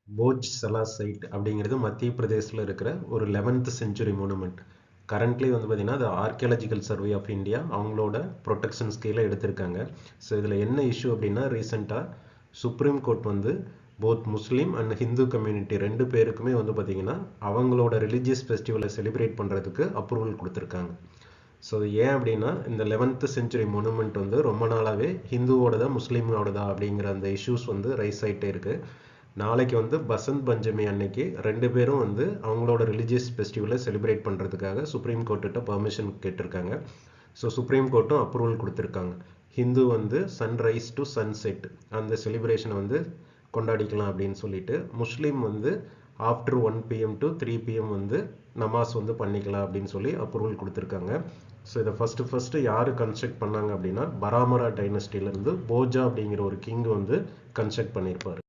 போஜ் சலா side அப்படிங்கிறது மத்திய பிரதேசில் இருக்கிற ஒரு 11th செஞ்சுரி மோனுமெண்ட். கரண்ட்லி வந்து பார்த்தீங்கன்னா அது ஆர்கியாலஜிக்கல் சர்வே ஆஃப் இந்தியா அவங்களோட ப்ரொடெக்ஷன் ஸ்கீல எடுத்திருக்காங்க. ஸோ இதில் என்ன இஷ்யூ அப்படின்னா ரீசெண்டாக சுப்ரீம் கோர்ட் வந்து both Muslim and Hindu community ரெண்டு பேருக்குமே வந்து பார்த்தீங்கன்னா அவங்களோட ரிலீஜியஸ் ஃபெஸ்டிவலை செலிப்ரேட் பண்ணுறதுக்கு அப்ரூவல் கொடுத்துருக்காங்க. ஸோ ஏன் அப்படின்னா இந்த 11th செஞ்சுரி மொனுமெண்ட் வந்து ரொம்ப நாளாகவே ஹிந்துவோடதா முஸ்லீமோடதா அப்படிங்கிற அந்த இஷ்யூஸ் வந்து ரைஸ் ஆகிட்டே இருக்குது. நாளைக்கு வந்து பசந்த் பஞ்சமி அன்னைக்கு ரெண்டு பேரும் வந்து அவங்களோட ரிலீஜியஸ் ஃபெஸ்டிவலை செலிப்ரேட் பண்ணுறதுக்காக சுப்ரீம் கோர்ட்டுகிட்ட பர்மிஷன் கேட்டிருக்காங்க. ஸோ சுப்ரீம் கோர்ட்டும் அப்ரூவல் கொடுத்துருக்காங்க. ஹிந்து வந்து சன்ரைஸ் டு சன்செட் அந்த செலிப்ரேஷனை வந்து கொண்டாடிக்கலாம் அப்படின்னு சொல்லிட்டு, முஸ்லீம் வந்து ஆஃப்டர் 1 PM டு 3 PM வந்து நமாஸ் வந்து பண்ணிக்கலாம் அப்படின்னு சொல்லி அப்ரூவல் கொடுத்துருக்காங்க. ஸோ இதை ஃபஸ்ட்டு யார் கன்ஸ்ட்ரக்ட் பண்ணாங்க அப்படின்னா பராமரா டைனஸ்டியிலேருந்து போஜா அப்படிங்கிற ஒரு கிங் வந்து கன்ஸ்ட்ரக்ட் பண்ணியிருப்பார்.